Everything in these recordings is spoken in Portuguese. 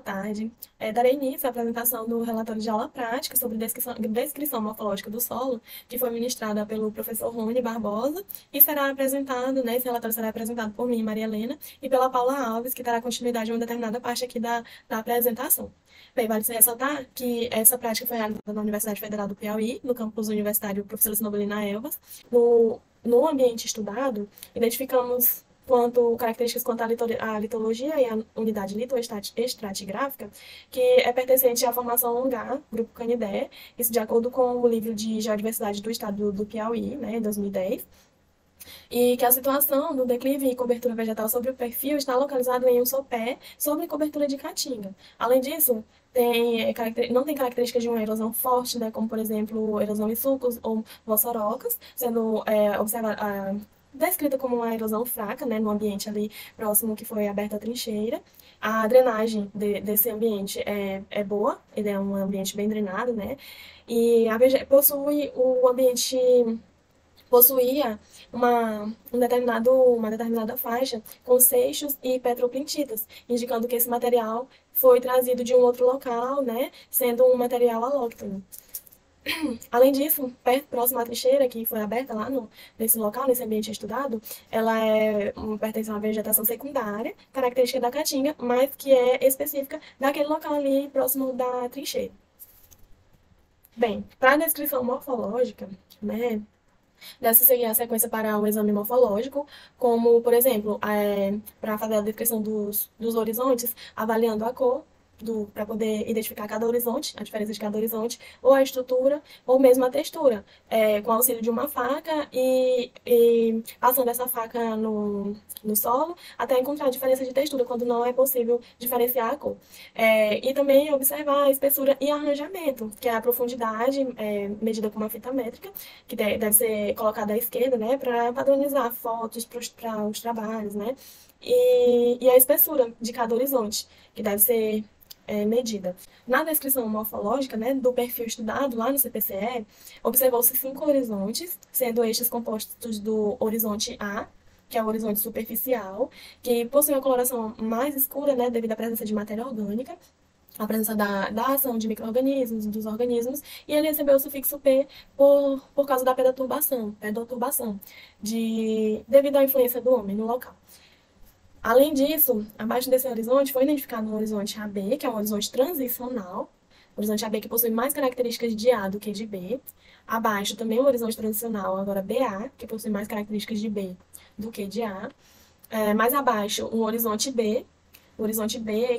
tarde. Darei início à apresentação do relatório de aula prática sobre descrição morfológica do solo, que foi ministrada pelo professor Rony Barbosa, e será apresentado, né, esse relatório será apresentado por mim, Maria Helena, e pela Paula Alves, que dará continuidade a uma determinada parte aqui da apresentação. Bem, vale se ressaltar que essa prática foi realizada na Universidade Federal do Piauí, no campus universitário Professora Sinobolina Elvas. No ambiente estudado, identificamos características quanto à litologia e à unidade litoestratigráfica, que é pertencente à formação Longar, Grupo Canidé, isso de acordo com o livro de Geodiversidade do Estado do Piauí, né, em 2010, e que a situação do declive e cobertura vegetal sobre o perfil está localizado em um sopé sobre cobertura de caatinga. Além disso, não tem características de uma erosão forte, né, como, por exemplo, erosão em sulcos ou vossorocas, sendo descrita como uma erosão fraca, né, no ambiente ali próximo que foi aberta a trincheira. A drenagem desse ambiente é boa, ele é um ambiente bem drenado, né, e o ambiente possuía uma determinada faixa com seixos e petroclintitas, indicando que esse material foi trazido de um outro local, né, sendo um material alóctone. Além disso, próximo à trincheira, que foi aberta lá nesse local, nesse ambiente estudado, ela pertence a uma vegetação secundária, característica da caatinga, mas que é específica daquele local ali próximo da trincheira. Bem, para a descrição morfológica, né, deve seguir a sequência para o exame morfológico, como, por exemplo, para fazer a descrição dos horizontes, avaliando a cor, para poder identificar cada horizonte, a diferença de cada horizonte, ou a estrutura, ou mesmo a textura, com o auxílio de uma faca e passando essa faca no solo, até encontrar a diferença de textura, quando não é possível diferenciar a cor. E também observar a espessura e arranjamento, que é a profundidade medida com uma fita métrica, que deve ser colocada à esquerda, né, para padronizar fotos para os trabalhos, né, e a espessura de cada horizonte, que deve ser medida. Na descrição morfológica, né, do perfil estudado lá no CPCE, observou-se 5 horizontes, sendo estes compostos do horizonte A, que é o horizonte superficial, que possui uma coloração mais escura, né, devido à presença de matéria orgânica, a presença da ação de micro-organismos, dos organismos, e ele recebeu o sufixo P por causa da pedoturbação, devido à influência do homem no local. Além disso, abaixo desse horizonte foi identificado o horizonte AB, que é um horizonte transicional, o horizonte AB que possui mais características de A do que de B. Abaixo também o horizonte transicional, agora BA, que possui mais características de B do que de A. Mais abaixo, o horizonte B,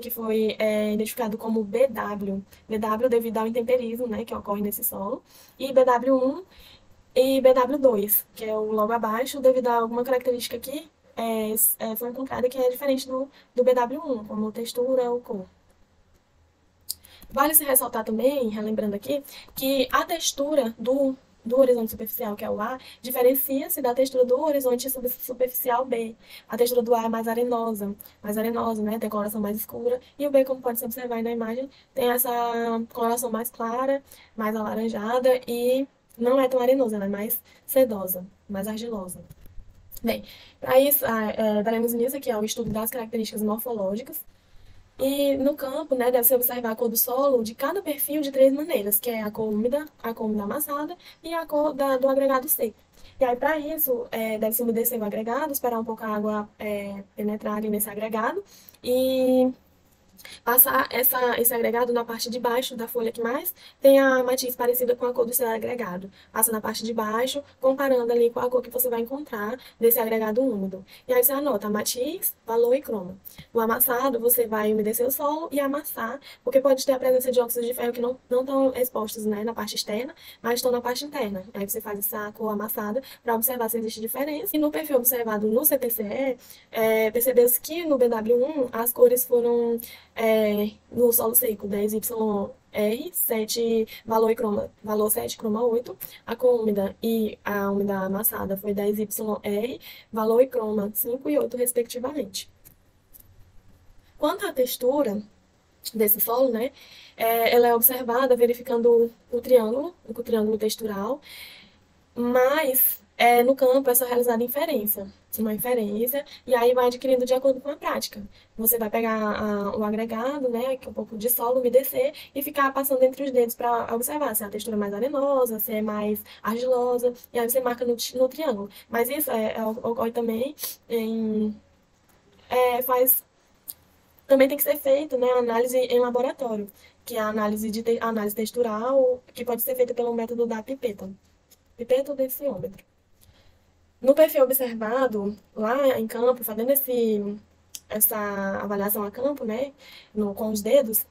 que foi identificado como BW. BW devido ao intemperismo, né, que ocorre nesse solo. E BW1 e BW2, que é o logo abaixo, devido a alguma característica que foi encontrada que é diferente do BW1, como textura ou cor. Vale se ressaltar também, relembrando aqui, que a textura do horizonte superficial, que é o A, diferencia-se da textura do horizonte superficial B. A textura do A é mais arenosa, né? Tem coloração mais escura. E o B, como pode se observar aí na imagem, tem essa coloração mais clara, mais alaranjada e não é tão arenosa, ela é mais sedosa, mais argilosa. Bem, para isso, daremos início aqui ao estudo das características morfológicas. E no campo, né, deve-se observar a cor do solo de cada perfil de 3 maneiras, que é a cor úmida amassada e a cor do agregado seco. E aí, para isso, deve-se umedecer o agregado, esperar um pouco a água penetrar ali nesse agregado e passar esse agregado na parte de baixo da folha que mais tem a matiz parecida com a cor do seu agregado. Passa na parte de baixo, comparando ali com a cor que você vai encontrar desse agregado úmido. E aí você anota a matiz, valor e croma. No amassado, você vai umedecer o solo e amassar, porque pode ter a presença de óxidos de ferro que não estão expostos, né, na parte externa, mas estão na parte interna. Aí você faz essa cor amassada para observar se existe diferença. E no perfil observado no CPCE, percebeu-se que no BW1 as cores foram no solo seco 10YR, 7 valor e croma, valor 7, croma 8. A cor úmida e a úmida amassada foi 10YR, valor e croma 5 e 8, respectivamente. Quanto à textura desse solo, né, ela é observada verificando o triângulo textural, mas No campo é só realizada inferência, uma inferência, e aí vai adquirindo de acordo com a prática. Você vai pegar o agregado, né, que é um pouco de solo, umedecer, e ficar passando entre os dedos para observar se a textura é mais arenosa, se é mais argilosa, e aí você marca no triângulo. Mas isso ocorre também em, faz também tem que ser feito, né, análise em laboratório, que é a análise textural, que pode ser feita pelo método da pipeta, pipeta ou densiômetro. No perfil observado, lá em campo, fazendo essa avaliação a campo, né, com os dedos,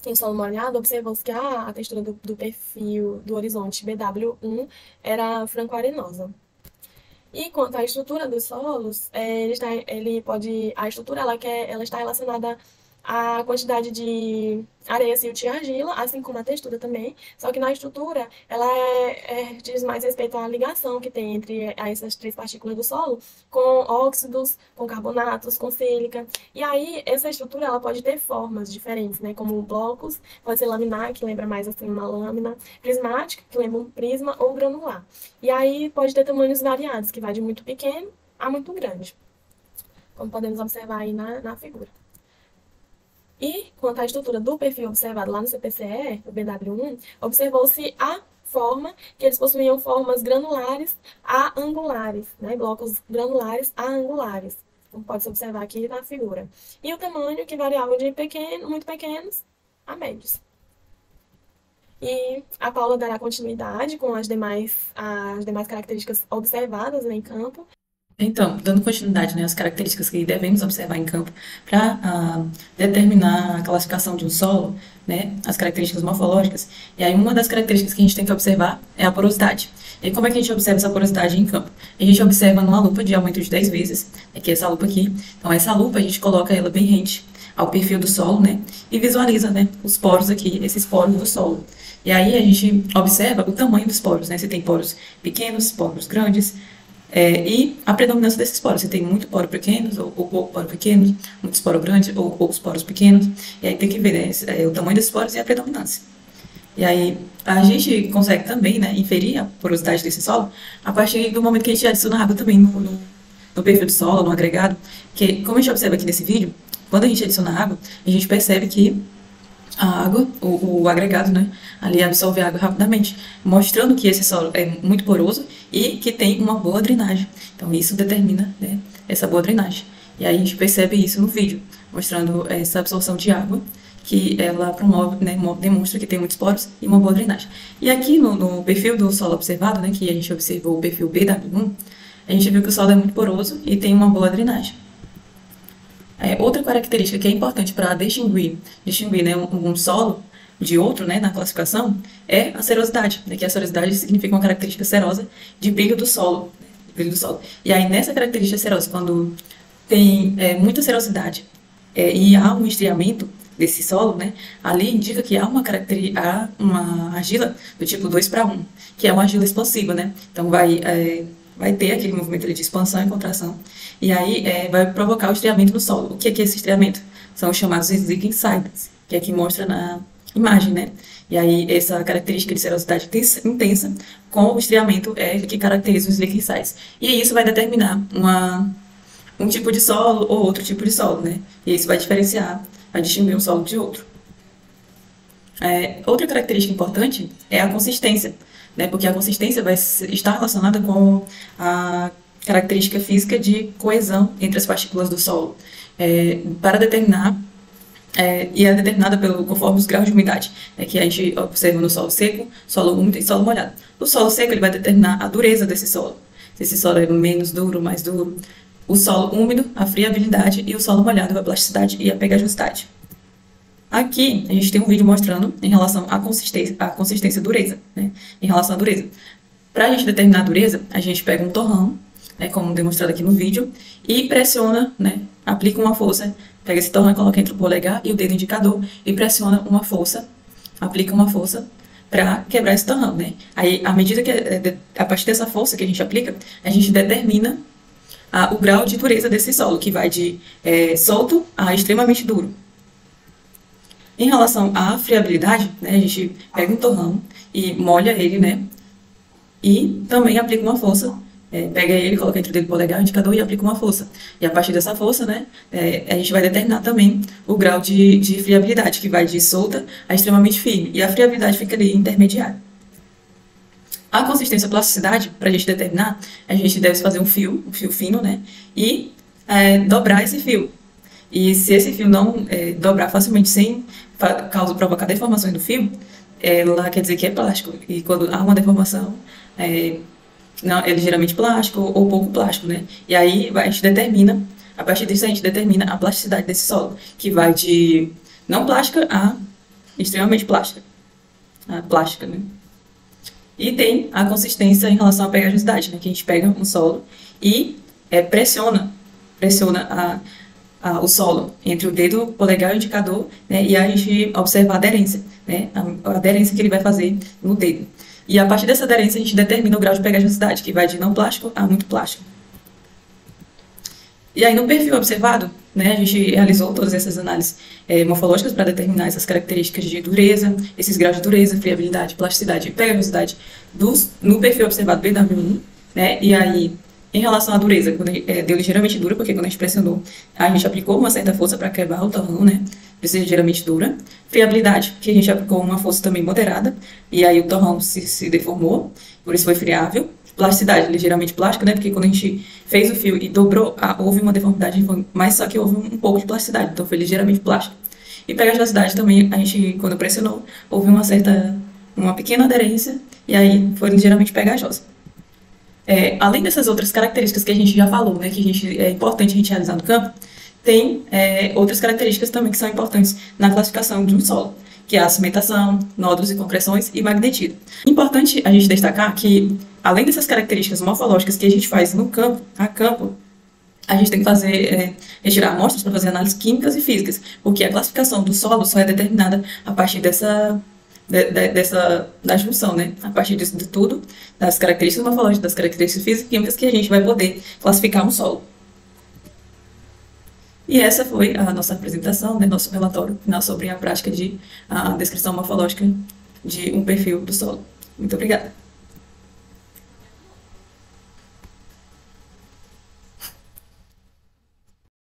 em solo molhado, observou-se que a textura do perfil do horizonte BW1 era franco-arenosa. E quanto à estrutura dos solos, a estrutura ela está relacionada à quantidade de areia, silt e argila, assim como a textura também. Só que na estrutura, ela diz mais respeito à ligação que tem entre essas três partículas do solo, com óxidos, com carbonatos, com sílica. E aí, essa estrutura ela pode ter formas diferentes, né? Como blocos, pode ser laminar, que lembra mais assim uma lâmina, prismática, que lembra um prisma, ou granular. E aí pode ter tamanhos variados, que vai de muito pequeno a muito grande, como podemos observar aí na figura. E quanto à estrutura do perfil observado lá no CPCE, o BW1, observou-se a forma que eles possuíam formas granulares a angulares, né? Blocos granulares a angulares, como pode-se observar aqui na figura. E o tamanho que variava de muito pequenos a médios. E a Paula dará continuidade com as demais características observadas, né, em campo. Então, dando continuidade, né, às características que devemos observar em campo para determinar a classificação de um solo, né, as características morfológicas, e aí uma das características que a gente tem que observar é a porosidade. E como é que a gente observa essa porosidade em campo? A gente observa numa lupa de aumento de 10 vezes, que é essa lupa aqui. Então, essa lupa a gente coloca ela bem rente ao perfil do solo, né, e visualiza, né, os poros aqui, esses poros do solo. E aí a gente observa o tamanho dos poros, né, se tem poros pequenos, poros grandes, e a predominância desses poros. Você tem muito poro pequenos, ou pouco poro pequenos, muitos poros grandes, ou poucos poros pequenos. E aí tem que ver, né, o tamanho desses poros e a predominância. E aí a gente consegue também, né, inferir a porosidade desse solo a partir do momento que a gente adiciona água também no perfil do solo, no agregado. Que, como a gente observa aqui nesse vídeo, quando a gente adiciona água, a gente percebe que a água, o agregado, né, ali absorve a água rapidamente, mostrando que esse solo é muito poroso e que tem uma boa drenagem. Então isso determina, né, essa boa drenagem. E aí a gente percebe isso no vídeo, mostrando essa absorção de água, que ela promove, né, demonstra que tem muitos poros e uma boa drenagem. E aqui no perfil do solo observado, né, que a gente observou o perfil BW1, a gente viu que o solo é muito poroso e tem uma boa drenagem. Outra característica que é importante para distinguir, né, um solo de outro, né, na classificação, é a serosidade, né, que a serosidade significa uma característica serosa de brilho do solo. E aí, nessa característica serosa, quando tem muita serosidade e há um estriamento desse solo, né, ali indica que há uma argila do tipo 2:1, que é uma argila expansiva, né? Então vai ter aquele movimento de expansão e contração. E aí vai provocar o estriamento no solo. O que é esse estriamento? São os chamados slick insides, que aqui mostra na imagem, né? E aí essa característica de serosidade intensa com o estriamento é que caracteriza os slick insides. E isso vai determinar um tipo de solo ou outro tipo de solo, né? E isso vai distinguir um solo de outro. Outra característica importante é a consistência, né? Porque a consistência vai estar relacionada com a característica física de coesão entre as partículas do solo, para determinar, e é determinada conforme os graus de umidade, que a gente observa no solo seco, solo úmido e solo molhado. O solo seco ele vai determinar a dureza desse solo, se esse solo é menos duro, mais duro. O solo úmido, a friabilidade, e o solo molhado, a plasticidade e a pegajosidade. Aqui a gente tem um vídeo mostrando em relação à consistência, dureza, né? Em relação à dureza. Para a gente determinar a dureza, a gente pega um torrão, né, como demonstrado aqui no vídeo, e pressiona, né, aplica uma força, pega esse torrão e coloca entre o polegar e o dedo indicador e pressiona uma força, aplica uma força para quebrar esse torrão, né? Aí, à medida que, a partir dessa força que a gente aplica, a gente determina o grau de dureza desse solo, que vai de solto a extremamente duro. Em relação à friabilidade, né, a gente pega um torrão e molha ele, né, e também aplica uma força pega ele, coloca entre o dedo polegar e o indicador e aplica uma força. E a partir dessa força, né, a gente vai determinar também o grau de friabilidade, que vai de solta a extremamente firme. E a friabilidade fica ali intermediária. A consistência e plasticidade, para a gente determinar, a gente deve fazer um fio fino, né, e dobrar esse fio. E se esse fio não dobrar facilmente sem provocar deformações no fio, ela quer dizer que é plástico. E quando há uma deformação, não, é ligeiramente plástico ou pouco plástico, né? E aí a gente determina, a partir disso a gente determina a plasticidade desse solo, que vai de não plástica a extremamente plástica. A plástica, né? E tem a consistência em relação à pegajosidade, né? Que a gente pega um solo e pressiona o solo entre o dedo polegar e o indicador, né? E a gente observa a aderência, né? A aderência que ele vai fazer no dedo. E a partir dessa aderência a gente determina o grau de pegajosidade, que vai de não plástico a muito plástico. E aí no perfil observado, né, a gente realizou todas essas análises morfológicas para determinar essas características de dureza, esses graus de dureza, friabilidade, plasticidade e pegajosidade no perfil observado BW1, né? E aí, em relação à dureza, deu ligeiramente dura, porque quando a gente pressionou, a gente aplicou uma certa força para quebrar o torrão, né? Precisa ligeiramente dura. Friabilidade, que a gente aplicou uma força também moderada, e aí o torrão se deformou, por isso foi friável. Plasticidade, ligeiramente plástica, né? Porque quando a gente fez o fio e dobrou, houve uma deformidade, mas só que houve um pouco de plasticidade, então foi ligeiramente plástico. E pegajosidade também, a gente, quando pressionou, houve uma pequena aderência, e aí foi ligeiramente pegajosa. Além dessas outras características que a gente já falou, né, que é importante a gente realizar no campo, tem outras características também que são importantes na classificação de um solo, que é a cimentação, nódulos e concreções e magnetismo. Importante a gente destacar que, além dessas características morfológicas que a gente faz no campo, a gente tem que retirar amostras para fazer análises químicas e físicas, porque a classificação do solo só é determinada a partir da junção, né? A partir disso de tudo, das características morfológicas, das características físicas e químicas, que a gente vai poder classificar um solo. E essa foi a nossa apresentação, né, nosso relatório final sobre a prática de descrição morfológica de um perfil do solo. Muito obrigada.